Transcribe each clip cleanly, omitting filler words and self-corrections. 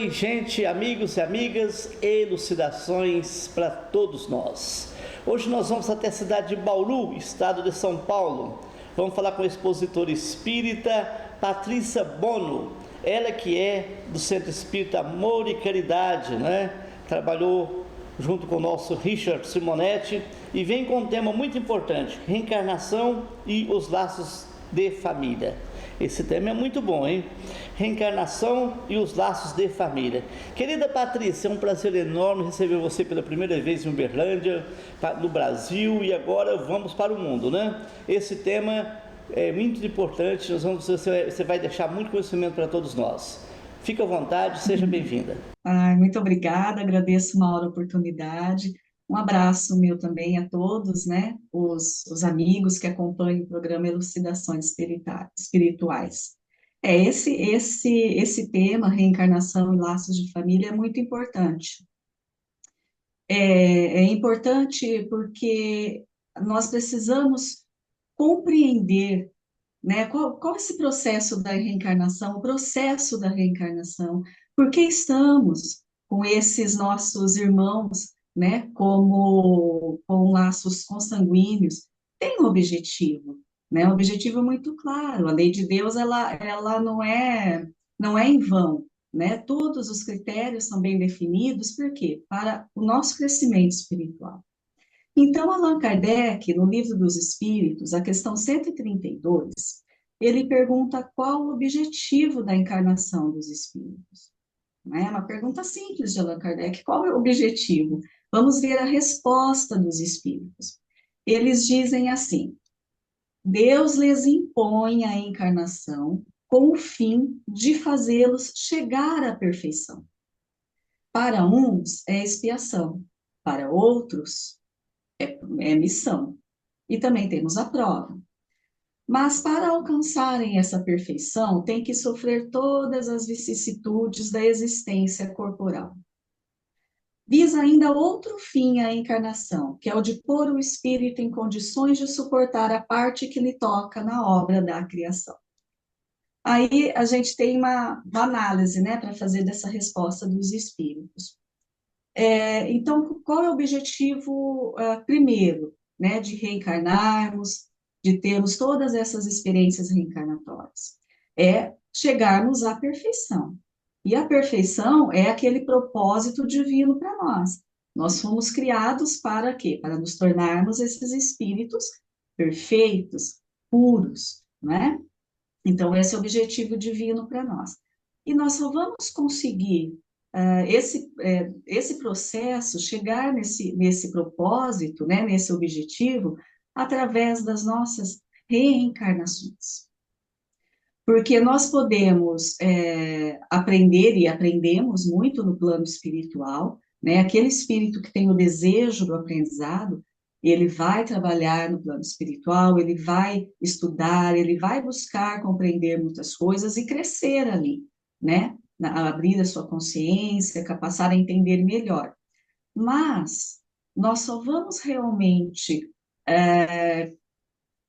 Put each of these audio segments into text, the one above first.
Oi, gente, amigos e amigas, elucidações para todos nós. Hoje nós vamos até a cidade de Bauru, estado de São Paulo. Vamos falar com a expositora espírita Patrícia Bono, ela que é do Centro Espírita Amor e Caridade, né? Trabalhou junto com o nosso Richard Simonetti e vem com um tema muito importante: reencarnação e os laços de família. Esse tema é muito bom, hein? Reencarnação e os laços de família. Querida Patrícia, é um prazer enorme receber você pela primeira vez em Uberlândia, no Brasil, e agora vamos para o mundo, né? Esse tema é muito importante, você vai deixar muito conhecimento para todos nós. Fique à vontade, seja bem-vinda. Ai, muito obrigada, agradeço uma hora a oportunidade. Um abraço meu também a todos, né? Os amigos que acompanham o programa Elucidações Espirituais. Esse tema, reencarnação e laços de família, é muito importante. É importante porque nós precisamos compreender, né? Qual é esse processo da reencarnação, o processo da reencarnação, por que estamos com esses nossos irmãos, né, como com laços consanguíneos, tem um objetivo, né? Um objetivo muito claro. A lei de Deus, ela não é em vão, né? Todos os critérios são bem definidos, por quê? Para o nosso crescimento espiritual. Então, Allan Kardec, no Livro dos Espíritos, a questão 132, ele pergunta qual o objetivo da encarnação dos espíritos. É uma pergunta simples de Allan Kardec: qual é o objetivo? Vamos ver a resposta dos espíritos. Eles dizem assim: Deus lhes impõe a encarnação com o fim de fazê-los chegar à perfeição. Para uns é expiação, para outros é missão. E também temos a prova. Mas para alcançarem essa perfeição, tem que sofrer todas as vicissitudes da existência corporal. Visa ainda outro fim à encarnação, que é o de pôr o espírito em condições de suportar a parte que lhe toca na obra da criação. Aí a gente tem uma análise, né, para fazer dessa resposta dos espíritos. Então, qual é o objetivo, primeiro, né, de reencarnarmos, de termos todas essas experiências reencarnatórias? É chegarmos à perfeição. E a perfeição é aquele propósito divino para nós. Nós fomos criados para quê? Para nos tornarmos esses espíritos perfeitos, puros, né? Então, esse é o objetivo divino para nós. E nós só vamos conseguir esse processo, chegar nesse propósito, né, nesse objetivo, através das nossas reencarnações. Porque nós podemos aprender, e aprendemos muito no plano espiritual, né, aquele espírito que tem o desejo do aprendizado, ele vai trabalhar no plano espiritual, ele vai estudar, ele vai buscar compreender muitas coisas e crescer ali, né? Abrir a sua consciência, passar a entender melhor. Mas nós só vamos realmente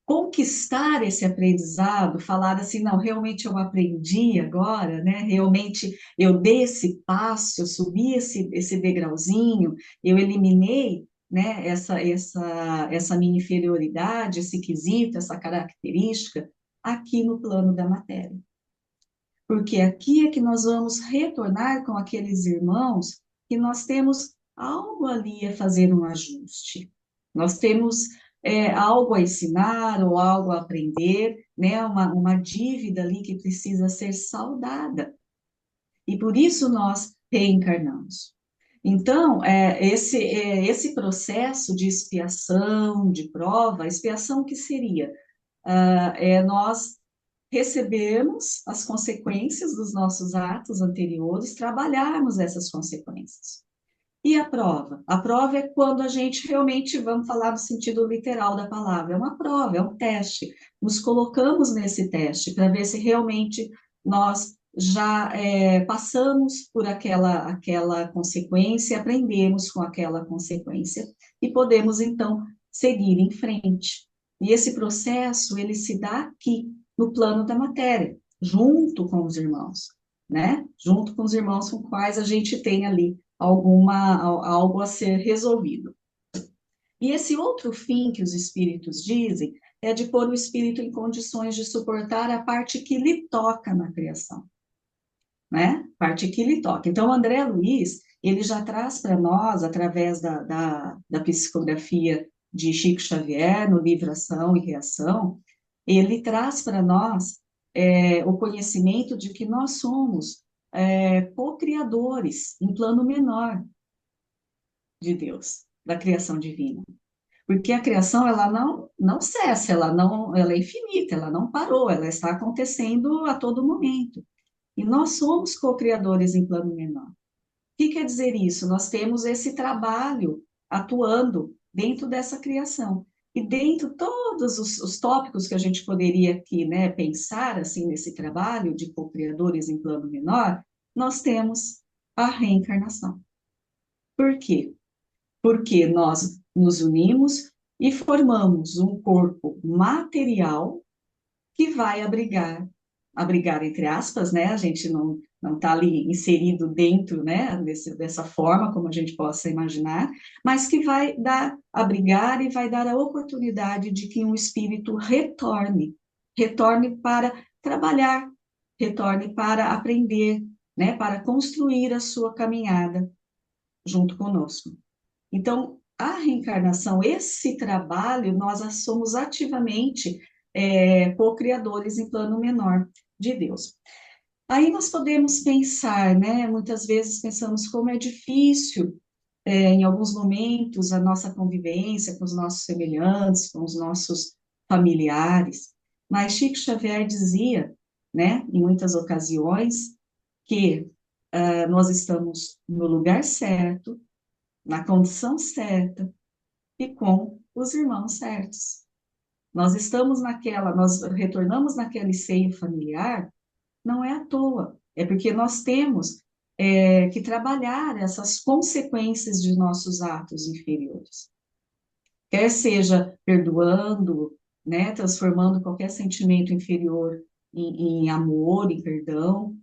conquistar esse aprendizado, falar assim, não, realmente eu aprendi agora, né? Realmente eu dei esse passo, eu subi esse degrauzinho, eu eliminei, né, essa minha inferioridade, esse quesito, essa característica, aqui no plano da matéria. Porque aqui é que nós vamos retornar com aqueles irmãos que nós temos algo ali a fazer um ajuste. Nós temos algo a ensinar ou algo a aprender, né? Uma dívida ali que precisa ser saldada. E por isso nós reencarnamos. Então, esse processo de expiação, de prova, expiação que seria? Nós recebermos as consequências dos nossos atos anteriores, trabalharmos essas consequências. E a prova? A prova é quando a gente realmente, vamos falar no sentido literal da palavra, é uma prova, é um teste. Nos colocamos nesse teste para ver se realmente nós já passamos por aquela consequência, aprendemos com aquela consequência e podemos, então, seguir em frente. E esse processo, ele se dá aqui, no plano da matéria, junto com os irmãos. né? Junto com os irmãos com quais a gente tem ali algo a ser resolvido. E esse outro fim que os espíritos dizem é de pôr o espírito em condições de suportar a parte que lhe toca na criação, né? Parte que lhe toca. Então, o André Luiz, ele já traz para nós, através da psicografia de Chico Xavier, no livro Ação e Reação, ele traz para nós o conhecimento de que nós somos co-criadores em plano menor de Deus, da criação divina. Porque a criação, ela não cessa, ela é infinita, ela não parou, ela está acontecendo a todo momento. E nós somos co-criadores em plano menor. O que quer dizer isso? Nós temos esse trabalho atuando dentro dessa criação. E dentro todos os tópicos que a gente poderia aqui, né, pensar assim nesse trabalho de co-criadores em plano menor, nós temos a reencarnação. Por quê? Porque nós nos unimos e formamos um corpo material que vai abrigar entre aspas, né? A gente não está ali inserido dentro, né? Dessa forma como a gente possa imaginar, mas que vai abrigar e vai dar a oportunidade de que um espírito retorne para trabalhar, retorne para aprender, né? Para construir a sua caminhada junto conosco. Então, a reencarnação, esse trabalho, nós somos ativamente co-criadores em plano menor de Deus. Aí nós podemos pensar, né? Muitas vezes pensamos como é difícil, em alguns momentos, a nossa convivência com os nossos semelhantes, com os nossos familiares. Mas Chico Xavier dizia, né, em muitas ocasiões, que nós estamos no lugar certo, na condição certa e com os irmãos certos. Nós retornamos naquele seio familiar, não é à toa, é porque nós temos que trabalhar essas consequências de nossos atos inferiores. Quer seja perdoando, né, transformando qualquer sentimento inferior em amor, em perdão,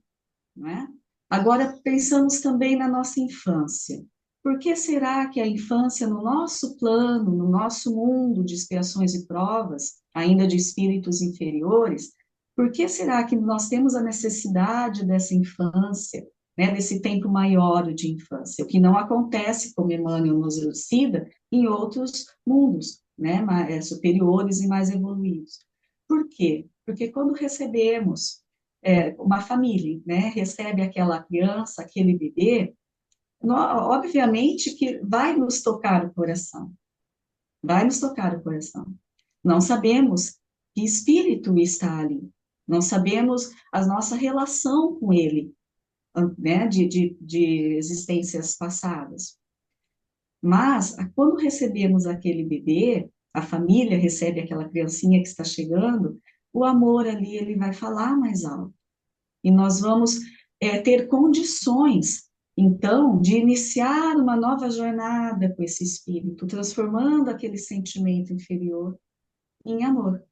não é? Agora, pensamos também na nossa infância. Por que será que a infância, no nosso plano, no nosso mundo de expiações e provas, ainda de espíritos inferiores, por que será que nós temos a necessidade dessa infância, né, desse tempo maior de infância? O que não acontece, como Emmanuel nos elucida, em outros mundos, né, superiores e mais evoluídos. Por quê? Porque quando recebemos uma família, né, recebe aquela criança, aquele bebê, obviamente que vai nos tocar o coração, vai nos tocar o coração. Não sabemos que espírito está ali, não sabemos a nossa relação com ele, né, de existências passadas. Mas, quando recebemos aquele bebê, a família recebe aquela criancinha que está chegando, o amor ali, ele vai falar mais alto. E nós vamos ter condições, então, de iniciar uma nova jornada com esse espírito, transformando aquele sentimento inferior em amor,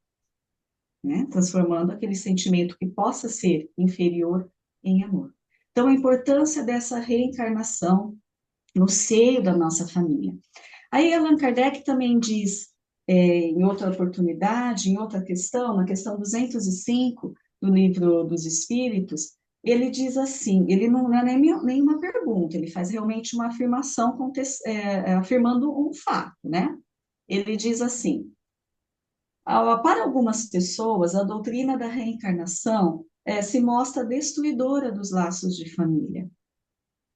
né? Transformando aquele sentimento que possa ser inferior em amor. Então, a importância dessa reencarnação no seio da nossa família. Aí, Allan Kardec também diz, em outra oportunidade, em outra questão, na questão 205 do Livro dos Espíritos, ele diz assim, ele não é nenhuma pergunta, ele faz realmente uma afirmação, afirmando um fato, né? Ele diz assim, para algumas pessoas, a doutrina da reencarnação se mostra destruidora dos laços de família. O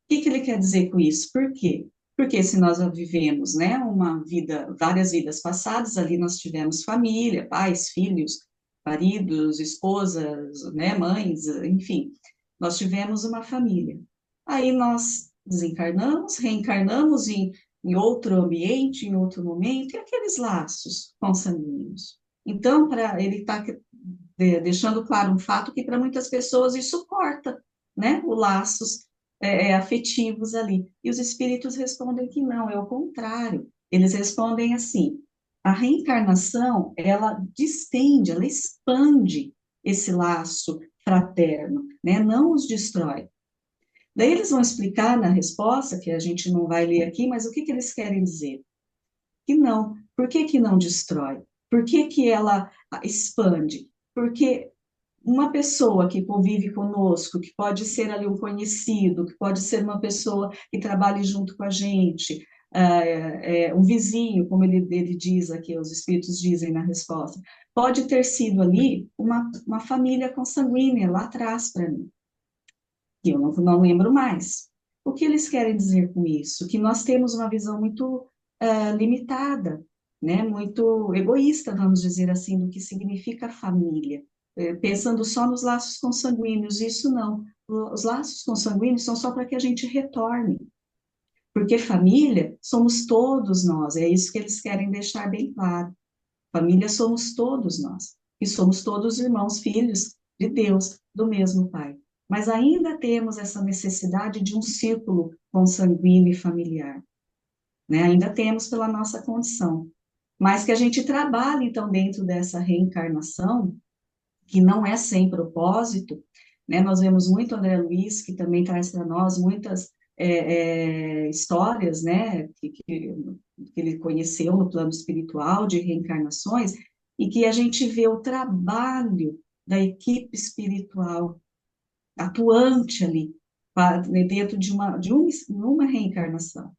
que ele quer dizer com isso? Por quê? Porque se nós vivemos, né, uma vida, várias vidas passadas, ali nós tivemos família, pais, filhos, maridos, esposas, né, mães, enfim, nós tivemos uma família. Aí nós desencarnamos, reencarnamos em outro ambiente, em outro momento, e aqueles laços consanguíneos. Então, ele está deixando claro um fato que para muitas pessoas isso corta, né, os laços afetivos ali. E os espíritos respondem que não, é o contrário. Eles respondem assim: a reencarnação, ela distende, ela expande esse laço fraterno, né? Não os destrói. Daí eles vão explicar na resposta, que a gente não vai ler aqui, mas o que que eles querem dizer? Que não. Por que que não destrói? Por que que ela expande? Porque uma pessoa que convive conosco, que pode ser ali um conhecido, que pode ser uma pessoa que trabalhe junto com a gente, um vizinho, como ele diz aqui, os espíritos dizem na resposta, pode ter sido ali uma família consanguínea lá atrás para mim, que eu não lembro mais. O que eles querem dizer com isso? Que nós temos uma visão muito limitada, né? Muito egoísta, vamos dizer assim, do que significa família, pensando só nos laços consanguíneos. Isso não. Os laços consanguíneos são só para que a gente retorne, porque família somos todos nós, é isso que eles querem deixar bem claro. Família somos todos nós, e somos todos irmãos, filhos de Deus, do mesmo Pai. Mas ainda temos essa necessidade de um círculo consanguíneo e familiar, né? Ainda temos pela nossa condição. Mas que a gente trabalhe, então, dentro dessa reencarnação, que não é sem propósito, né? Nós vemos muito André Luiz, que também traz para nós muitas histórias, né? Que ele conheceu no plano espiritual, de reencarnações, e que a gente vê o trabalho da equipe espiritual atuante ali, dentro de uma reencarnação,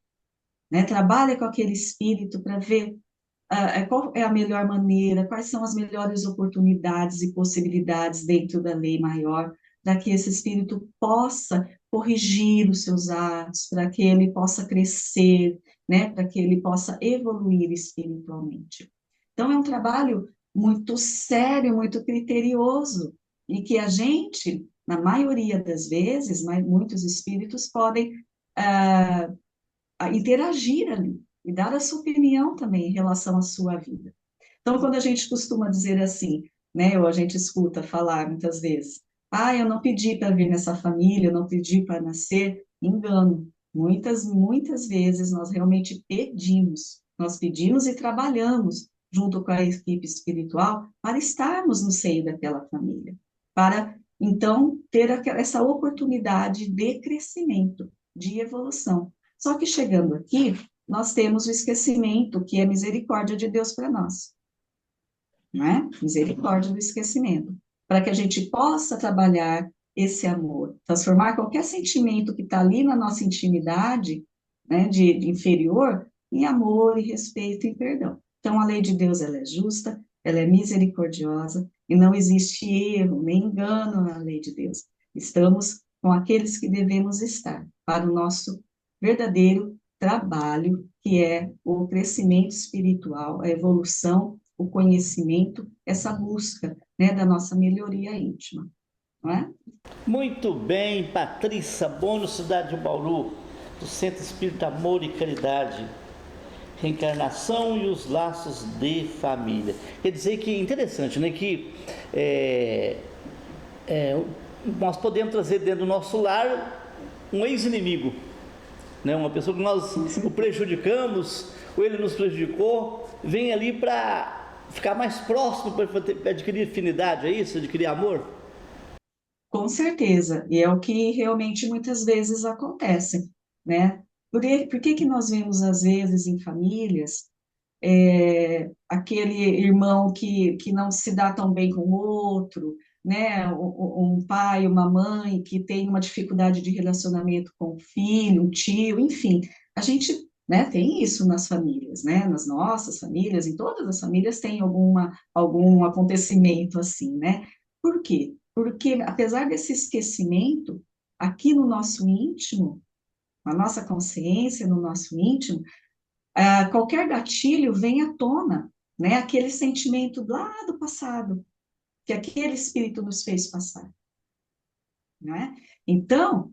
né? Trabalha com aquele espírito para ver qual é a melhor maneira, quais são as melhores oportunidades e possibilidades dentro da lei maior, para que esse espírito possa corrigir os seus atos, para que ele possa crescer, né, para que ele possa evoluir espiritualmente. Então, é um trabalho muito sério, muito criterioso, e que a gente, na maioria das vezes, muitos espíritos podem ah, interagir ali e dar a sua opinião também em relação à sua vida. Então, quando a gente costuma dizer assim, né, ou a gente escuta falar muitas vezes, eu não pedi para vir nessa família, eu não pedi para nascer, engano. Muitas vezes nós realmente pedimos, nós pedimos e trabalhamos junto com a equipe espiritual para estarmos no seio daquela família, para então ter essa oportunidade de crescimento, de evolução. Só que chegando aqui, nós temos o esquecimento, que é misericórdia de Deus para nós, né? Misericórdia do esquecimento, para que a gente possa trabalhar esse amor, transformar qualquer sentimento que está ali na nossa intimidade, né, de inferior, em amor e respeito e perdão. Então, a lei de Deus, ela é justa, ela é misericordiosa, e não existe erro, nem engano na lei de Deus. Estamos com aqueles que devemos estar, para o nosso verdadeiro trabalho, que é o crescimento espiritual, a evolução, o conhecimento, essa busca, né, da nossa melhoria íntima, não é? Muito bem, Patrícia Bono, cidade de Bauru, do Centro Espírita Amor e Caridade, reencarnação e os laços de família. Quer dizer que é interessante, né, que nós podemos trazer dentro do nosso lar um ex-inimigo, né, uma pessoa que nós o prejudicamos, ou ele nos prejudicou, vem ali para ficar mais próximo, para adquirir afinidade, é isso? Adquirir amor? Com certeza, e é o que realmente muitas vezes acontece, né? Por que que nós vemos, às vezes, em famílias, aquele irmão que não se dá tão bem com o outro, né? Um pai, uma mãe que tem uma dificuldade de relacionamento com o filho, um tio, enfim, a gente, né, tem isso nas famílias, né? Nas nossas famílias, em todas as famílias tem algum acontecimento assim, né? Por quê? Porque apesar desse esquecimento, aqui no nosso íntimo, na nossa consciência, no nosso íntimo, qualquer gatilho vem à tona, né? Aquele sentimento lá do passado, que aquele espírito nos fez passar, né? Então,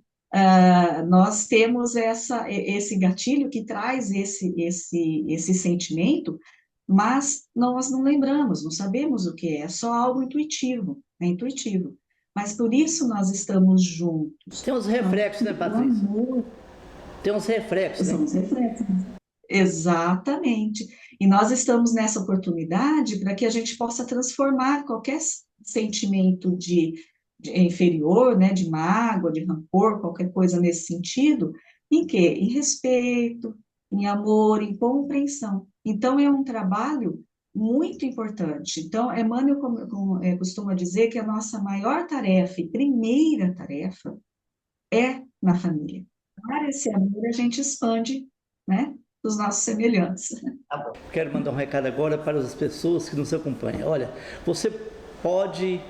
nós temos esse gatilho que traz esse sentimento, mas nós não lembramos, não sabemos o que é só algo intuitivo, é intuitivo. Mas por isso nós estamos juntos. Tem uns reflexos, né, O Patrícia? amor, Tem uns reflexos, né? são os reflexos. Exatamente. E nós estamos nessa oportunidade para que a gente possa transformar qualquer sentimento de inferior, né, de mágoa, de rancor, qualquer coisa nesse sentido, em quê? Em respeito, em amor, em compreensão. Então, é um trabalho muito importante. Então, Emmanuel costuma dizer que a nossa maior tarefa e primeira tarefa é na família. Para esse amor, a gente expande, né, os nossos semelhantes. Tá bom. Quero mandar um recado agora para as pessoas que nos acompanham. Olha, você pode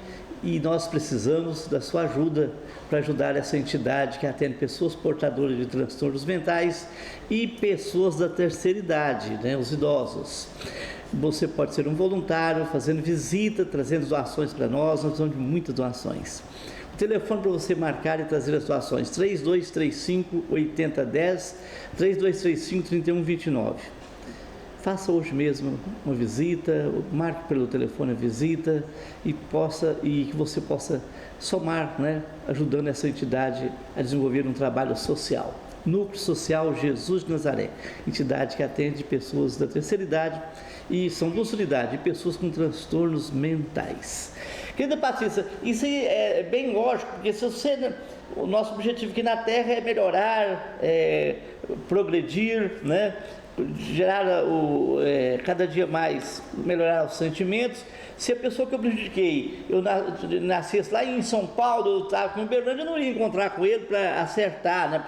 e nós precisamos da sua ajuda para ajudar essa entidade que atende pessoas portadoras de transtornos mentais e pessoas da terceira idade, né, os idosos. Você pode ser um voluntário, fazendo visita, trazendo doações para nós precisamos de muitas doações. O telefone para você marcar e trazer as doações, 3235-8010, 3235-3129. Faça hoje mesmo uma visita, marque pelo telefone a visita e que você possa somar, né, ajudando essa entidade a desenvolver um trabalho social. Núcleo Social Jesus de Nazaré, entidade que atende pessoas da terceira idade e são duas unidades, de pessoas com transtornos mentais. Querida Patrícia, isso aí é bem lógico, porque se você, o nosso objetivo aqui na Terra é melhorar, progredir, né? Gerar cada dia mais, melhorar os sentimentos. Se a pessoa que eu prejudiquei, eu nascesse lá em São Paulo, eu estava com o Uberlândia, eu não ia encontrar com ele para acertar, né?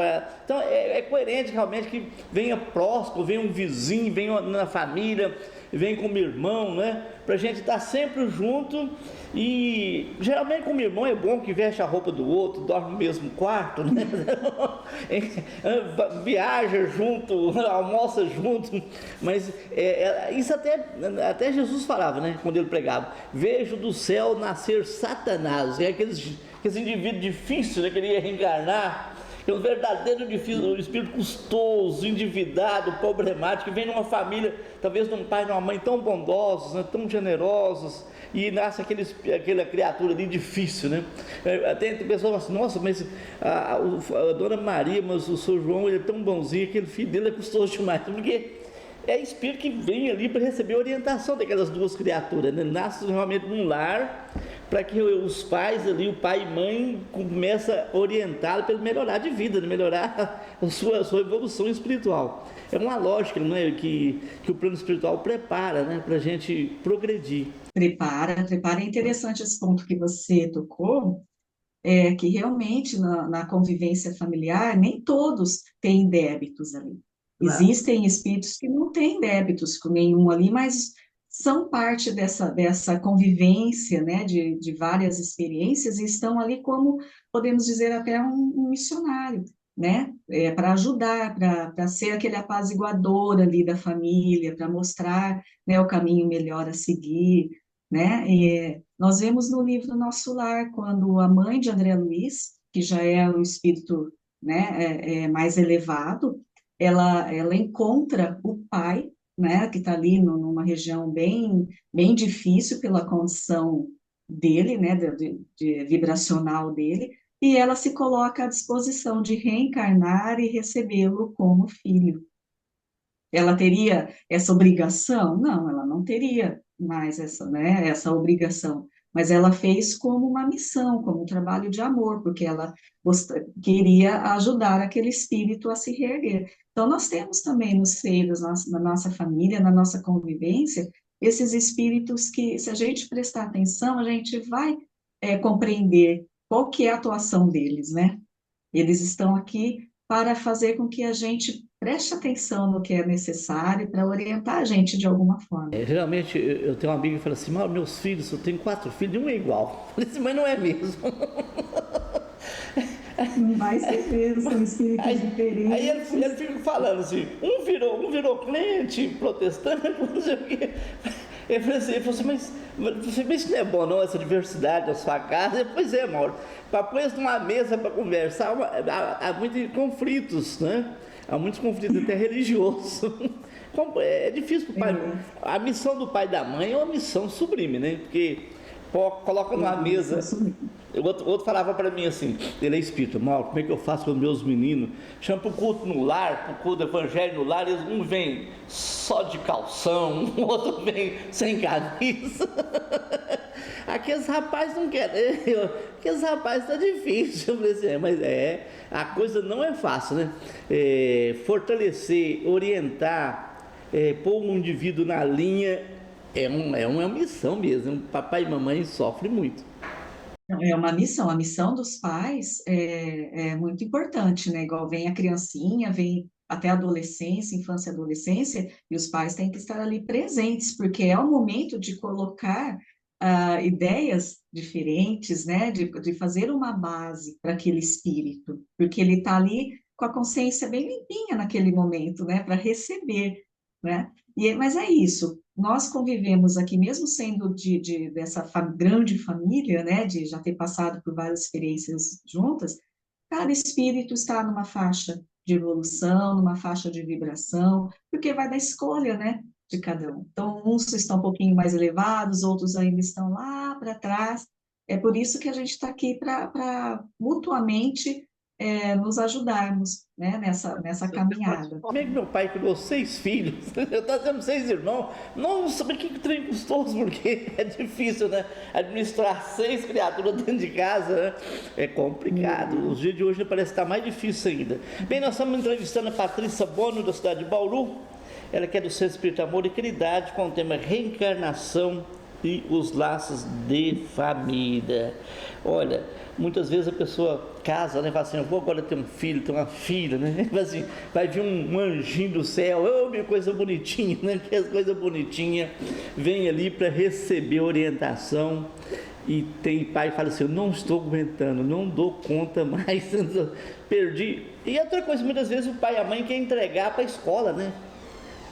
Então é coerente realmente que venha próximo, venha um vizinho, venha na família, venha com o meu irmão, né? Para a gente estar sempre junto. E geralmente com o irmão é bom que veste a roupa do outro, dorme no mesmo quarto, né? Viaja junto, almoça junto, mas isso até Jesus falava, né? Quando ele pregava: vejo do céu nascer Satanás, aqueles indivíduos difíceis, né? Que ele ia reencarnar. É um verdadeiro difícil, um espírito custoso, endividado, problemático, que vem numa família, talvez de um pai e de uma mãe tão bondosos, né, tão generosos, e nasce aquela criatura ali difícil, né? Até tem pessoas assim: nossa, mas a Dona Maria, mas o Sr. João, ele é tão bonzinho, aquele filho dele é custoso demais, porque é espírito que vem ali para receber a orientação daquelas duas criaturas, né? Nasce realmente num lar, para que os pais ali, o pai e mãe, comecem a orientá-lo para ele melhorar de vida, melhorar a sua evolução espiritual. É uma lógica, não é, que o plano espiritual prepara, né, para a gente progredir. Prepara. É interessante esse ponto que você tocou, que realmente na convivência familiar, nem todos têm débitos ali. Claro. Existem espíritos que não têm débitos com nenhum ali, mas são parte dessa convivência, né, de várias experiências, e estão ali como, podemos dizer, até um missionário, né, para ajudar, para ser aquele apaziguador ali da família, para mostrar, né, o caminho melhor a seguir, né. Nós vemos no livro Nosso Lar, quando a mãe de André Luiz, que já é um espírito, né, mais elevado, ela encontra o pai, né, que está ali numa região bem difícil pela condição dele, né, de vibracional dele, e ela se coloca à disposição de reencarnar e recebê-lo como filho. Ela teria essa obrigação? Não, ela não teria mais essa obrigação, mas ela fez como uma missão, como um trabalho de amor, porque ela queria ajudar aquele espírito a se reerguer. Então, nós temos também no seio da nossa família, na nossa convivência, esses espíritos que, se a gente prestar atenção, a gente vai compreender qual que é a atuação deles, né? Eles estão aqui para fazer com que a gente preste atenção no que é necessário para orientar a gente de alguma forma. Geralmente eu tenho uma amiga que fala assim: meus filhos, eu tenho 4 filhos e um é igual. Eu falei assim: mas não é mesmo. Não vai ser mesmo, são espíritos diferentes. Aí ele fica falando assim: um virou crente, protestante, não sei o quê. Ele falou assim: mas isso não é bom não, essa diversidade da sua casa? Pois é, Mauro, para pôr numa mesa para conversar, há muitos conflitos, né? Há muitos conflitos até religiosos. É difícil para o pai. A missão do pai e da mãe é uma missão sublime, né? Porque coloca numa mesa. O outro falava para mim assim: ele é espírita, Mauro, como é que eu faço com os meus meninos? Chama para o culto no lar, para o culto do evangelho no lar, um vem só de calção, o outro vem sem camisa. aqueles rapazes não querem, aqueles rapazes tá difícil. Eu falei assim, mas a coisa não é fácil, né? Fortalecer, orientar, pôr um indivíduo na linha é uma missão mesmo. Papai e mamãe sofrem muito. Não, é uma missão. A missão dos pais é muito importante, né? Igual vem a criancinha, vem até a adolescência, infância e adolescência, e os pais têm que estar ali presentes, porque é o momento de colocar ideias diferentes, né? De fazer uma base para aquele espírito, porque ele está ali com a consciência bem limpinha naquele momento, né? Para receber, né? Mas é isso. Nós convivemos aqui, mesmo sendo dessa grande família, né, de já ter passado por várias experiências juntas, cada espírito está numa faixa de evolução, numa faixa de vibração, porque vai da escolha, né, de cada um. Então, uns estão um pouquinho mais elevados, outros ainda estão lá para trás. É por isso que a gente está aqui para mutuamente nos ajudarmos, né, nessa caminhada. Como é que meu pai criou 6 filhos? Eu estou dizendo 6 irmãos. Nossa, mas que trem custoso, porque é difícil, né? Administrar 6 criaturas dentro de casa, né? É complicado. Os dias de hoje parece estar mais difícil ainda. Bem, nós estamos entrevistando a Patrícia Bono, da cidade de Bauru. Ela que é do Centro Espírita Amor e Caridade, com o tema reencarnação e os laços de família. Olha, muitas vezes a pessoa casa, né, fala assim, eu vou agora ter um filho, ter uma filha, né, assim, vai vir um anjinho do céu, oh, minha coisa bonitinha, né, que as coisas bonitinhas, vem ali para receber orientação. E tem pai que fala assim, eu não estou aguentando, não dou conta mais, perdi. E outra coisa, muitas vezes o pai e a mãe querem entregar para a escola, né,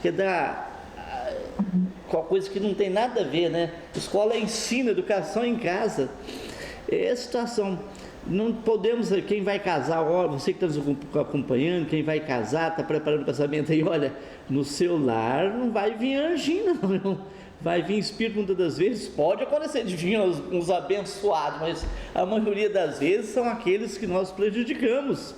quer dar qualquer coisa que não tem nada a ver, né? Escola ensina, educação em casa. É a situação. Não podemos, quem vai casar, olha, você que está nos acompanhando, quem vai casar, está preparando o casamento aí, olha, no seu lar não vai vir anjinho, não. Vai vir espírito muitas das vezes, pode acontecer de vir uns abençoados, mas a maioria das vezes são aqueles que nós prejudicamos.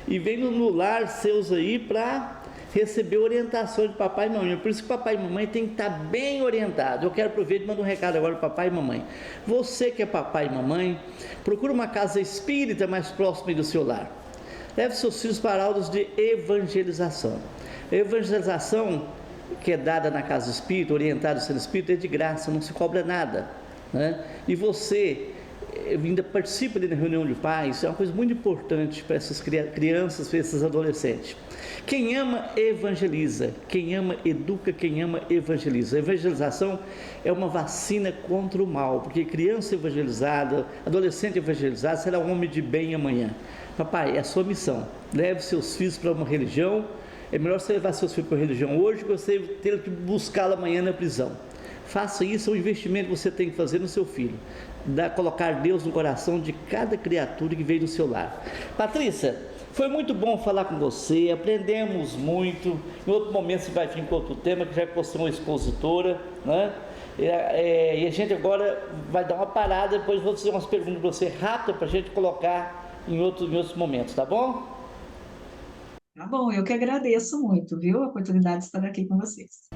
E vem no lar seus aí para receber orientação de papai e mamãe. Por isso que papai e mamãe tem que estar bem orientado. Eu quero aproveitar e mandar um recado agora para papai e mamãe. Você que é papai e mamãe, procura uma casa espírita mais próxima do seu lar. Leve seus filhos para aulas de evangelização. A evangelização que é dada na casa espírita, orientada sendo espírita, é de graça, não se cobra nada, né? E você ainda participa ali na reunião de pais, é uma coisa muito importante para essas crianças, para esses adolescentes. Quem ama, evangeliza. Quem ama, educa. Quem ama, evangeliza. A evangelização é uma vacina contra o mal, porque criança evangelizada, adolescente evangelizado, será um homem de bem amanhã. Papai, é a sua missão. Leve seus filhos para uma religião. É melhor você levar seus filhos para uma religião hoje que você ter que buscá-lo amanhã na prisão. Faça isso, é um investimento que você tem que fazer no seu filho. Colocar Deus no coração de cada criatura que veio do seu lar. Patrícia, foi muito bom falar com você, aprendemos muito. Em outro momento você vai vir com outro tema, que já que você é uma expositora, né? E a gente agora vai dar uma parada, depois vou fazer umas perguntas para você rápidas para a gente colocar em outros momentos, tá bom? Tá bom, eu que agradeço muito, viu? A oportunidade de estar aqui com vocês.